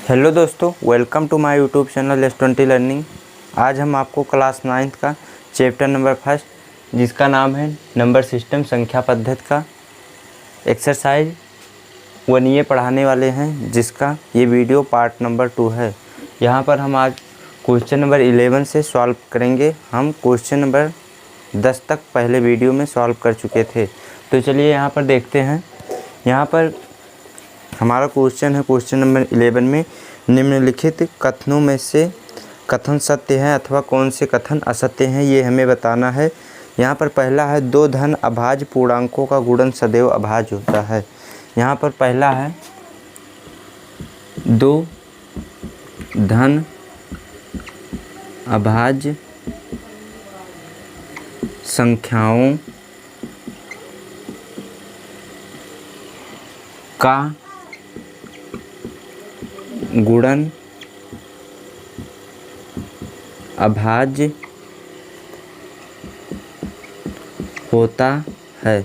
Hello दोस्तों, welcome to my YouTube channel S20 learning. आज हम आपको क्लास 9th का चैप्टर नंबर 1 जिसका नाम है नंबर सिस्टम संख्या पद्धति का एक्सरसाइज 1 पढ़ाने वाले हैं, जिसका ये वीडियो पार्ट नंबर 2 है। यहाँ पर हम आज क्वेश्चन नंबर 11 से सॉल्व करेंगे। हम क्वेश्चन नंबर 10 तक पहले वीडियो में सॉल्व कर चुके थे। तो चलिए यहाँ पर देखते हैं। यहाँ पर हमारा क्वेश्चन है क्वेश्चन नंबर 11 में, निम्नलिखित कथनों में से कथन सत्य है अथवा कौन से कथन असत्य हैं, ये हमें बताना है। यहाँ पर पहला है, दो धन अभाज्य पूर्णांकों का गुणन सदैव अभाज्य होता है। यहाँ पर पहला है, दो धन अभाज्य संख्याओं का गुणन अभाज्य होता है।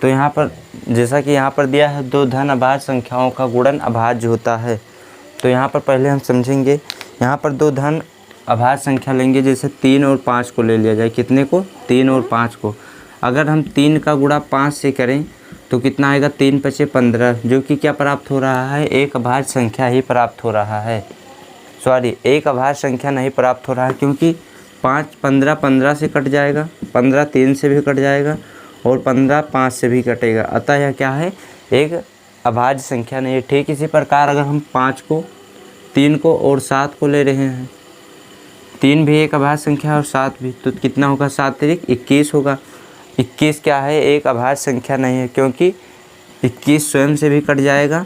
तो यहाँ पर जैसा कि यहाँ पर दिया है, दो धन अभाज्य संख्याओं का गुणन अभाज्य होता है। तो यहाँ पर पहले हम समझेंगे। यहाँ पर दो धन अभाज्य संख्या लेंगे, जैसे 3 और 5 को ले लिया जाए। कितने को? 3 और 5 को। अगर हम 3 का गुणा 5 से करें तो कितना आएगा? 3 × 5 = 15, जो कि क्या प्राप्त हो रहा है? एक अभाज्य संख्या ही प्राप्त हो रहा है। एक अभाज्य संख्या नहीं प्राप्त हो रहा है, क्योंकि 5 15 15 से कट जाएगा, 15 3 से भी कट जाएगा और 15 5 से भी कटेगा। अतः यह क्या है? एक अभाज्य संख्या नहीं है। ठीक इसी प्रकार अगर हम 5 को, 3 को और 7 को ले रहे हैं, 3 भी एक अभाज्य संख्या और 7 भी, तो कितना होगा? 7 × 21 होगा। 21 क्या है? एक अभाज्य संख्या नहीं है, क्योंकि 21 स्वयं से भी कट जाएगा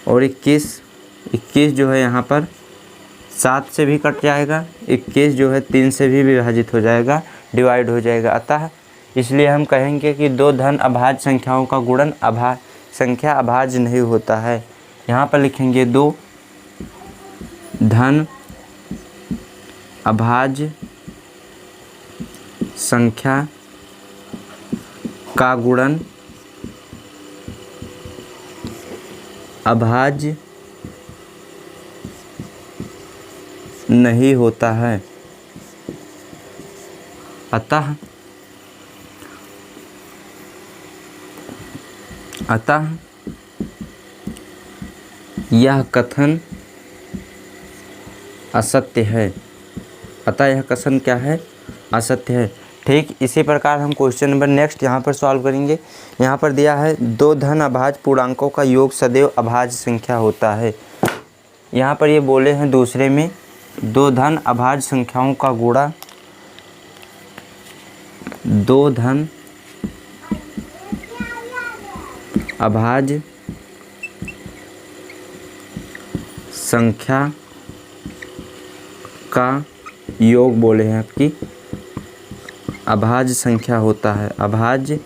और 21 जो है यहाँ पर 7 से भी कट जाएगा। 21 जो है 3 से भी विभाजित हो जाएगा, डिवाइड हो जाएगा। अतः इसलिए हम कहेंगे कि दो धन अभाज्य संख्याओं का गुणन संख्या अभाज्य नहीं होता है। यहाँ पर लिखेंगे, दो धन अभाज्य संख्या का गुणन अभाज्य नहीं होता है। अतः यह कथन असत्य है। अतः यह कथन क्या है? असत्य है। ठीक इसी प्रकार हम क्वेश्चन नंबर नेक्स्ट यहाँ पर सॉल्व करेंगे। यहाँ पर दिया है, दो धन अभाज्य पूर्णांकों का योग सदैव अभाज्य संख्या होता है। यहाँ पर ये बोले हैं दूसरे में, दो धन अभाज्य संख्याओं का गुणा, दो धन अभाज्य संख्या का योग बोले हैं कि अभाज्य संख्या होता है। अभाज्य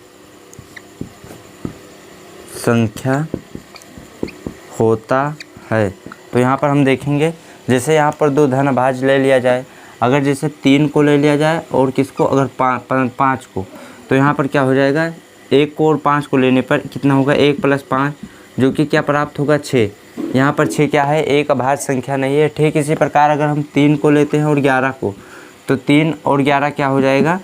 संख्या होता है। तो यहाँ पर हम देखेंगे, जैसे यहाँ पर दो धन अभाज्य ले लिया जाए, अगर जैसे 3 को ले लिया जाए और किसको? अगर 5 को, तो यहाँ पर क्या हो जाएगा? 1 को और 5 को लेने पर कितना होगा? 1 + 5, जो कि क्या प्राप्त होगा? 6। यहाँ पर 6 क्या है? एक अभाज्य संख्या नहीं है। ठीक इसी प्रकार अगर हम 3 को लेते हैं और 11 को, तो 3 और 11 क्या हो जाएगा?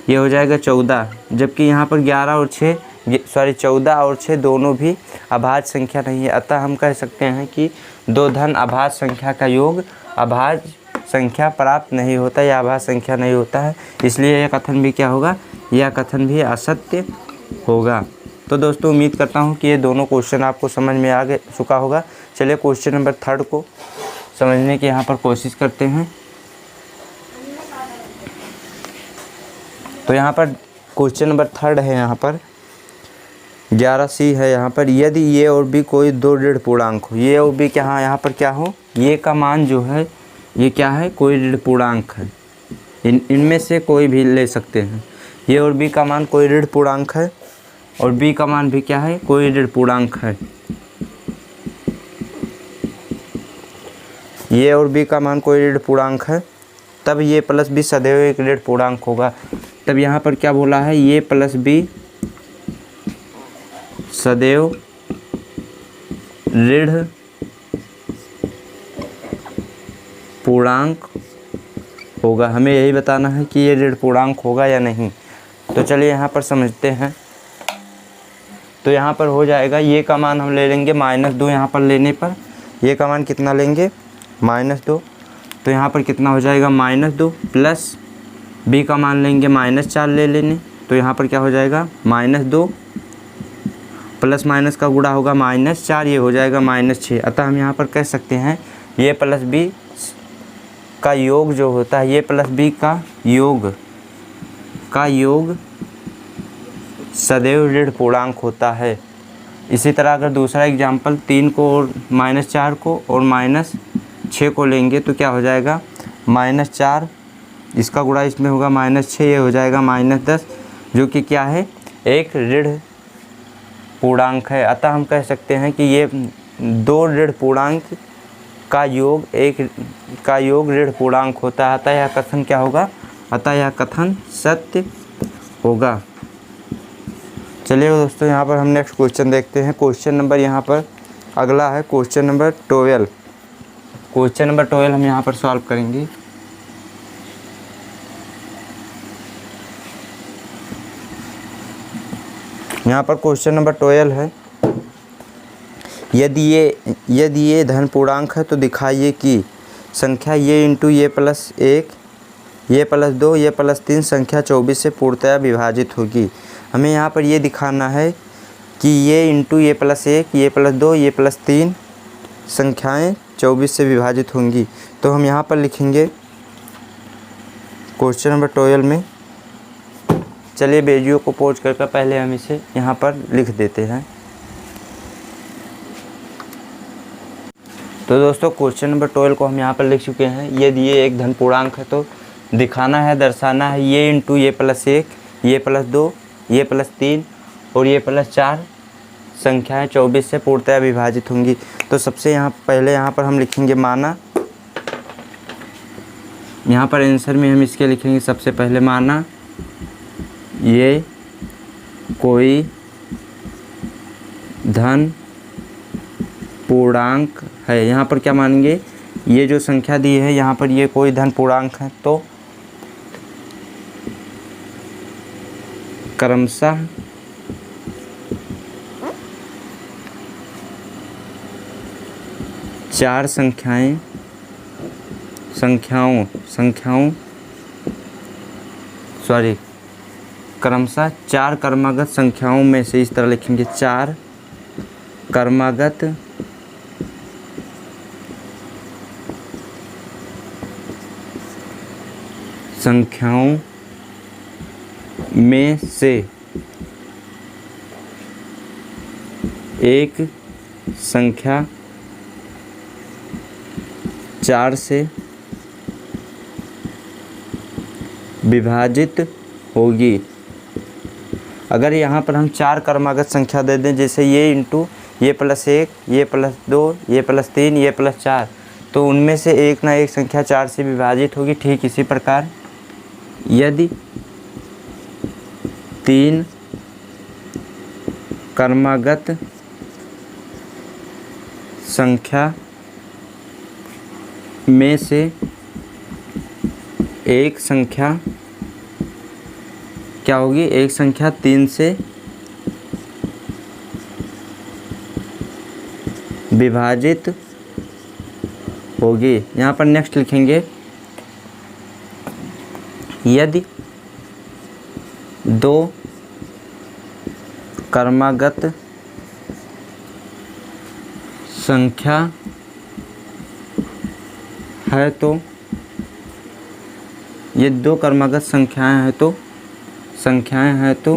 ये हो जाएगा 14, जबकि यहाँ पर 14 और 6 दोनों भी अभाज्य संख्या नहीं है। अतः हम कह सकते हैं कि दो धन अभाज्य संख्या का योग अभाज्य संख्या प्राप्त नहीं होता या अभाज्य संख्या नहीं होता है। इसलिए यह कथन भी क्या होगा? यह कथन भी असत्य होगा। तो दोस्तों, उम्मीद करता हूँ कि ये दोनों क्वेश्चन आपको समझ में आ चुका होगा। चलिए क्वेश्चन नंबर 3 को समझने की यहाँ पर कोशिश करते हैं। तो यहाँ पर क्वेश्चन नंबर 3 है, यहाँ पर 11C है। यहाँ पर, यदि ये और बी कोई दो ऋण पूर्णांक हो, ये और बी क्या, यहाँ पर क्या हो? ये का मान जो है, ये क्या है? कोई ऋण पूर्णांक है। इनमें से कोई भी ले सकते हैं। ये और बी का मान कोई ऋण पूर्णांक है और बी का मान भी क्या है? कोई ऋण पूर्णांक है। ये और बी का मान कोई ऋण पूर्णांक है, तब ये प्लस बी सदैव एक ऋण पूर्णांक होगा। तब यहाँ पर क्या बोला है? ये प्लस बी सदैव ऋण पूर्णांक होगा। हमें यही बताना है कि ये ऋण पूर्णांक होगा या नहीं। तो चलिए यहाँ पर समझते हैं। तो यहाँ पर हो जाएगा, ये का मान हम ले लेंगे -2। यहाँ पर लेने पर ये का मान कितना लेंगे, -2। तो यहाँ पर कितना हो जाएगा, -2 प्लस b का मान लेंगे -4 ले लेने। तो यहाँ पर क्या हो जाएगा, -2 प्लस माइनस का गुणा होगा -4, ये हो जाएगा -6। अतः हम यहाँ पर कह सकते हैं ये प्लस b का योग जो होता है, ये प्लस b का योग सदैव ऋण पूर्णांक होता है। इसी तरह अगर दूसरा एग्जाम्पल 3 को और -4 को और -6 को लेंगे तो क्या हो जाएगा, -4 इसका गुणा इसमें होगा -6, ये हो जाएगा -10, जो कि क्या है, एक ऋण पूर्णांक है। अतः हम कह सकते हैं कि ये दो ऋण पूर्णांक का योग ऋण पूर्णांक होता है। अतः यह कथन क्या होगा, अतः यह कथन सत्य होगा। चलिए दोस्तों, यहाँ पर हम नेक्स्ट क्वेश्चन देखते हैं। क्वेश्चन नंबर यहाँ पर अगला है क्वेश्चन नंबर 12। क्वेश्चन नंबर 12 हम यहाँ पर सॉल्व करेंगे। यहाँ पर क्वेश्चन नंबर 12 है, यदि ये धन पूर्णांक है तो दिखाइए कि संख्या ये इंटू ये प्लस 1, ये प्लस 2, ये प्लस 3 संख्या 24 से पूर्णतया विभाजित होगी। हमें यहाँ पर ये दिखाना है कि ये इंटू ये प्लस 1, ये प्लस 2, ये प्लस 3 संख्याएं 24 से विभाजित होंगी। तो हम यहाँ पर लिखेंगे क्वेश्चन नंबर 12 में, चलिए वीडियो को पॉज करके पहले हम इसे यहाँ पर लिख देते हैं। तो दोस्तों क्वेश्चन नंबर 12 को हम यहाँ पर लिख चुके हैं। यदि ये एक धन पूर्णांक है तो दिखाना है, दर्शाना है ये इंटू ये प्लस 1, ये प्लस 2, ये प्लस 3 और ये प्लस 4 संख्याएं 24 से पूर्णतया विभाजित होंगी। तो सबसे पहले यहाँ पर हम लिखेंगे माना। यहाँ पर आंसर में हम इसके लिखेंगे सबसे पहले माना ये कोई धन पूर्णांक है। यहाँ पर क्या मानेंगे, ये जो संख्या दी है यहाँ पर ये कोई धन पूर्णांक है, तो क्रमशः चार क्रमशः चार क्रमागत संख्याओं में से, इस तरह लिखेंगे, चार क्रमागत संख्याओं में से एक संख्या 4 से विभाजित होगी। अगर यहाँ पर हम चार क्रमागत संख्या दे दें, जैसे ये इंटू ये प्लस 1, ये प्लस 2, ये प्लस 3, ये प्लस 4, तो उनमें से एक ना एक संख्या 4 से विभाजित होगी। ठीक इसी प्रकार यदि 3 क्रमागत संख्या में से एक संख्या क्या होगी, एक संख्या 3 से विभाजित होगी। यहाँ पर नेक्स्ट लिखेंगे, यदि 2 क्रमागत संख्या है तो, ये 2 क्रमागत संख्याएं हैं तो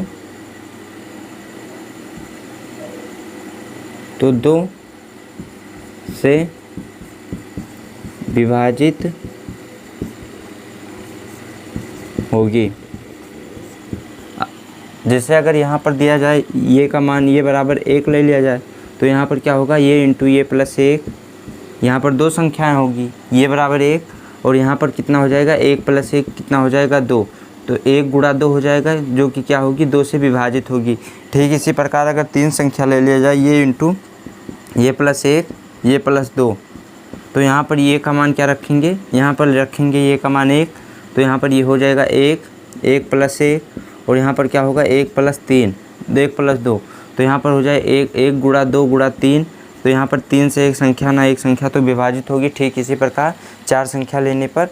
2 से विभाजित होगी। जैसे अगर यहाँ पर दिया जाए ये का मान ये बराबर 1 ले लिया जाए, तो यहाँ पर क्या होगा, ये इंटू ये प्लस 1, यहाँ पर 2 संख्याएं होगी, ये बराबर 1 और यहाँ पर कितना हो जाएगा, 1 प्लस 1 कितना हो जाएगा, 2। तो 1 गुणा 2 हो जाएगा, जो कि क्या होगी, 2 से विभाजित होगी। ठीक इसी प्रकार अगर 3 संख्या ले लिया जाए, ये इंटू ये प्लस 1, ये प्लस 2, तो यहाँ पर ये का मान क्या रखेंगे, यहाँ पर रखेंगे ये का मान 1, तो यहाँ पर ये हो जाएगा 1, 1 + 1, और यहाँ पर क्या होगा 1 + 3, 1 + 2, तो यहाँ पर हो जाए 1, 1 × 2 × 3, तो यहाँ पर 3 से एक संख्या ना एक संख्या तो विभाजित होगी। ठीक इसी प्रकार 4 संख्या लेने पर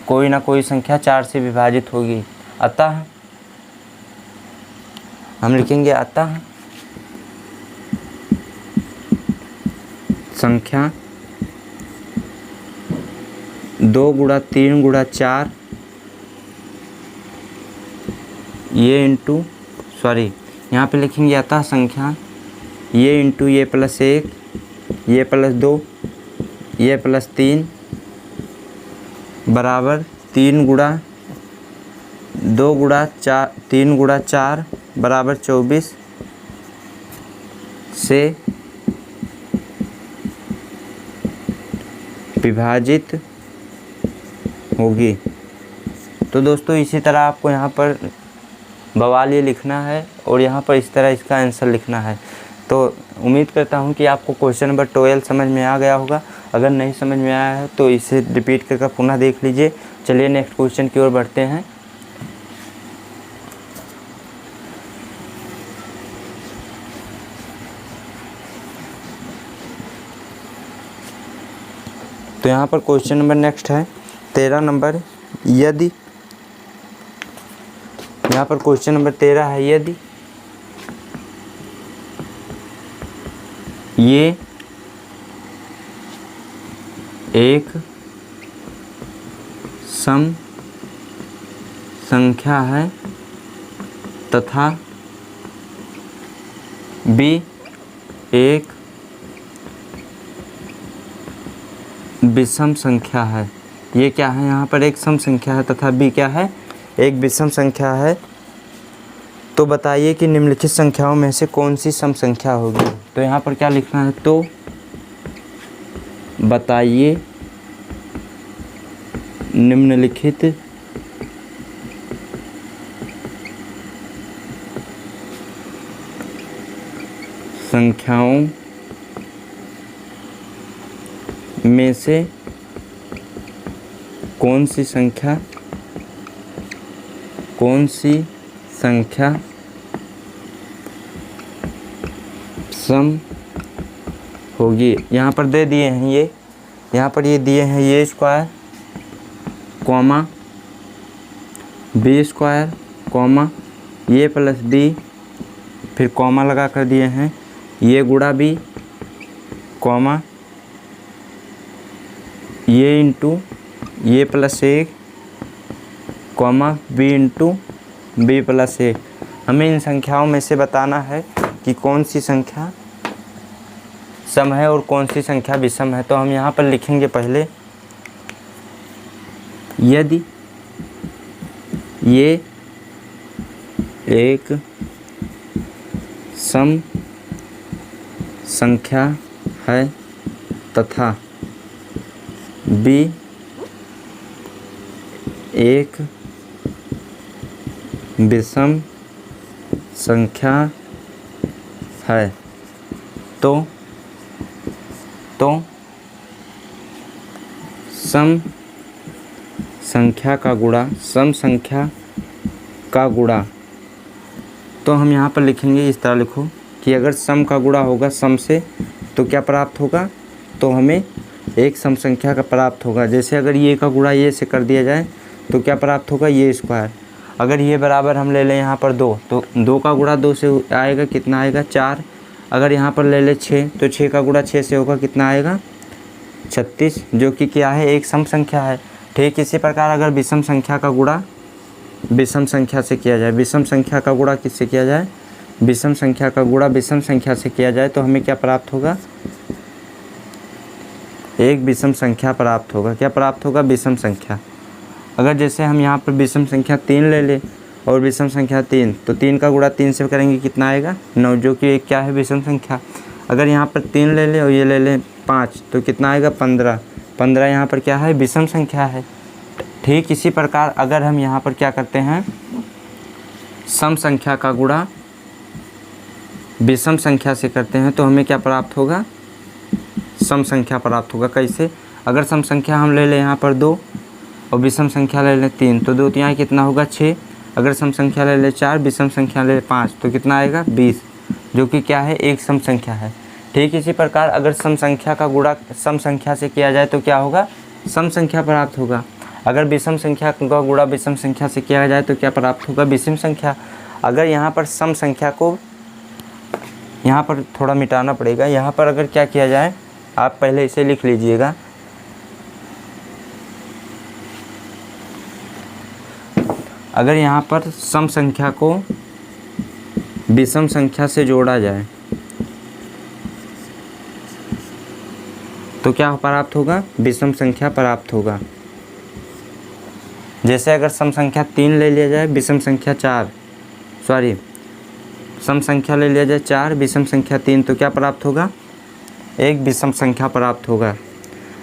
कोई ना कोई संख्या 4 से विभाजित होगी। अतः हम लिखेंगे अतः संख्या 2 × 3 × 4 ये इंटू यहाँ पे लिखेंगे अतः संख्या ये इंटू ये + 1 ये + 2 ये + 3 बराबर 3 × 2 × 4 3 × 4 बराबर 24 से विभाजित होगी। तो दोस्तों इसी तरह आपको यहाँ पर बवाल ये लिखना है और यहाँ पर इस तरह इसका आंसर लिखना है। तो उम्मीद करता हूँ कि आपको क्वेश्चन नंबर 12 समझ में आ गया होगा। अगर नहीं समझ में आया है तो इसे रिपीट करके पुनः देख लीजिए। चलिए नेक्स्ट क्वेश्चन की ओर बढ़ते हैं। तो यहाँ पर क्वेश्चन नंबर नेक्स्ट है 13 नंबर। यदि यहाँ पर क्वेश्चन नंबर 13 है, यदि ये एक सम संख्या है तथा बी एक विषम संख्या है। ये क्या है, यहाँ पर एक सम संख्या है तथा बी क्या है, एक विषम संख्या है। तो बताइए कि निम्नलिखित संख्याओं में से कौन सी सम संख्या होगी। तो यहाँ पर क्या लिखना है, तो बताइए निम्नलिखित संख्याओं में से कौन सी संख्या सम होगी। यहाँ पर दे दिए हैं ये, यहाँ पर ये दिए हैं A square comma B square comma A + D, फिर कॉमा लगा कर दिए हैं ये गुणा बी कॉमा ये इंटू ये + 1 कॉमा बी इंटू बी + 1। हमें इन संख्याओं में से बताना है कि कौन सी संख्या सम है और कौन सी संख्या विषम है। तो हम यहाँ पर लिखेंगे पहले, यदि ये एक सम संख्या है तथा बी एक विषम संख्या है, तो सम संख्या का गुणा, तो हम यहाँ पर लिखेंगे इस तरह लिखो कि अगर सम का गुणा होगा सम से तो क्या प्राप्त होगा, तो हमें एक सम संख्या का प्राप्त होगा। जैसे अगर ये का गुणा ये से कर दिया जाए तो क्या प्राप्त होगा, ये स्क्वायर। अगर ये बराबर हम ले लें यहाँ पर 2, तो 2 का गुणा 2 से आएगा, कितना आएगा 4। अगर यहाँ पर ले ले 6, तो 6 का गुणा 6 से होगा, कितना आएगा 36, जो कि क्या है, एक सम संख्या है। ठीक इसी प्रकार अगर विषम संख्या का गुणा विषम संख्या से किया जाए, विषम संख्या का गुणा किससे किया जाए, विषम संख्या का गुणा विषम संख्या से किया जाए, तो हमें क्या प्राप्त होगा, एक विषम संख्या प्राप्त होगा। क्या प्राप्त होगा, विषम संख्या। अगर जैसे हम यहाँ पर विषम संख्या 3 ले लें और विषम संख्या 3, तो 3 का गुणा 3 से करेंगे, कितना आएगा 9, जो कि एक क्या है, विषम संख्या। अगर यहाँ पर 3 ले लें और ये ले लें 5, तो कितना आएगा 15। 15 यहाँ पर क्या है, विषम संख्या है। ठीक इसी प्रकार अगर हम यहाँ पर क्या करते हैं, सम संख्या का गुणा विषम संख्या से करते हैं, तो हमें क्या प्राप्त होगा, सम संख्या प्राप्त होगा। कैसे? अगर सम संख्या हम ले लें यहाँ पर 2 और विषम संख्या ले लें 3 तो 2 तिहाई कितना होगा 6। अगर सम संख्या ले लें 4, विषम संख्या ले लें 5 तो कितना आएगा 20, जो कि क्या है, एक सम संख्या है। ठीक इसी प्रकार अगर सम संख्या का गुणा सम संख्या से किया जाए तो क्या होगा, सम संख्या प्राप्त होगा। अगर विषम संख्या का गुणा विषम संख्या से किया जाए तो क्या प्राप्त होगा, विषम संख्या। अगर यहाँ पर सम संख्या को यहाँ पर थोड़ा मिटाना पड़ेगा। यहाँ पर अगर क्या किया जाए, आप पहले इसे लिख लीजिएगा। अगर यहाँ पर सम संख्या को विषम संख्या से जोड़ा जाए तो क्या प्राप्त होगा, विषम संख्या प्राप्त होगा। जैसे अगर सम संख्या 3 ले लिया जाए, विषम संख्या 4, सम संख्या ले लिया जाए 4, विषम संख्या 3 तो क्या प्राप्त होगा, एक विषम संख्या प्राप्त होगा।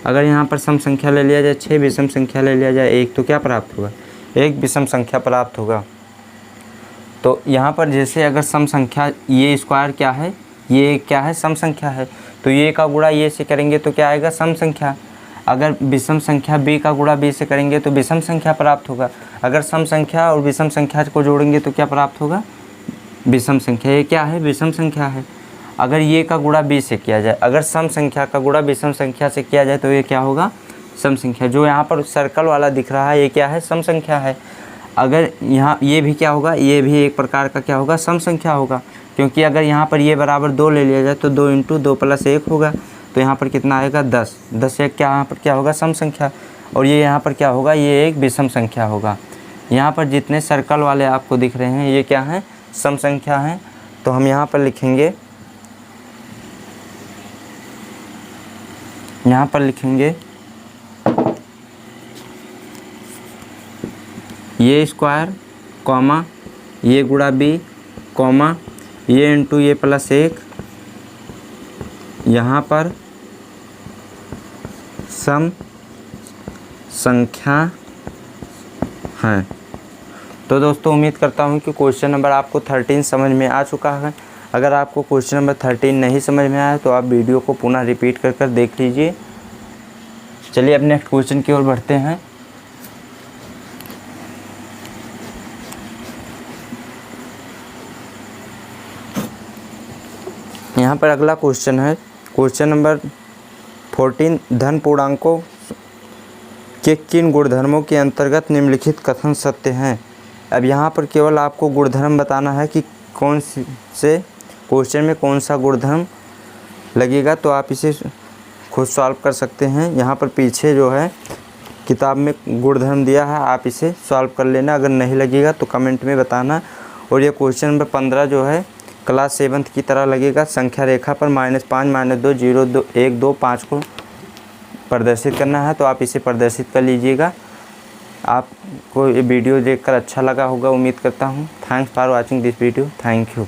अगर यहाँ पर सम संख्या ले लिया जाए 6, विषम संख्या ले लिया जाए 1 तो क्या प्राप्त होगा, एक विषम संख्या प्राप्त होगा। तो यहाँ पर जैसे अगर सम संख्या ये स्क्वायर क्या है, ये क्या है, सम संख्या है, तो ये का गुणा ये से करेंगे तो क्या आएगा, सम संख्या। अगर विषम संख्या b का गुणा b से करेंगे तो विषम संख्या प्राप्त होगा। अगर सम संख्या और विषम संख्या को जोड़ेंगे तो क्या प्राप्त होगा, विषम संख्या। ये क्या है, विषम संख्या है। अगर ये का गुणा b से किया जाए, अगर सम संख्या का गुणा विषम संख्या से किया जाए तो ये क्या होगा, सम संख्या। जो यहाँ पर सर्कल वाला दिख रहा है ये क्या है, सम संख्या है। अगर यहाँ ये भी क्या होगा, ये भी एक प्रकार का क्या होगा, सम संख्या होगा। क्योंकि अगर यहाँ पर ये बराबर 2 ले लिया जाए तो 2 × 2 + 1 होगा, तो यहाँ पर कितना आएगा 10। 10 एक क्या यहाँ पर क्या होगा, सम संख्या। और ये यहाँ पर क्या होगा, ये एक विषम संख्या होगा। यहाँ पर जितने सर्कल वाले आपको दिख रहे हैं ये क्या हैं, सम संख्या हैं। तो हम यहाँ पर लिखेंगे, यहाँ पर लिखेंगे ये स्क्वायर कॉमा ये गुणा b कॉमा ये × ये + 1, यहाँ पर सम संख्या है। तो दोस्तों उम्मीद करता हूँ कि क्वेश्चन नंबर आपको 13 समझ में आ चुका है। अगर आपको क्वेश्चन नंबर 13 नहीं समझ में आया तो आप वीडियो को पुनः रिपीट कर देख लीजिए। चलिए अब नेक्स्ट क्वेश्चन की ओर बढ़ते हैं। यहाँ पर अगला क्वेश्चन है, क्वेश्चन नंबर 14, धन पूर्णांकों के किन गुणधर्मों के अंतर्गत निम्नलिखित कथन सत्य हैं। अब यहाँ पर केवल आपको गुणधर्म बताना है कि कौन से क्वेश्चन में कौन सा गुणधर्म लगेगा, तो आप इसे खुद सॉल्व कर सकते हैं। यहाँ पर पीछे जो है किताब में गुणधर्म दिया है, आप इसे सॉल्व कर लेना। अगर नहीं लगेगा तो कमेंट में बताना। और ये क्वेश्चन नंबर 15 जो है क्लास 7th की तरह लगेगा। संख्या रेखा पर -5, -2, 0, 2, 1, 2, 5 को प्रदर्शित करना है, तो आप इसे प्रदर्शित कर लीजिएगा। आपको ये वीडियो देखकर अच्छा लगा होगा, उम्मीद करता हूँ। Thanks for watching this video. Thank you.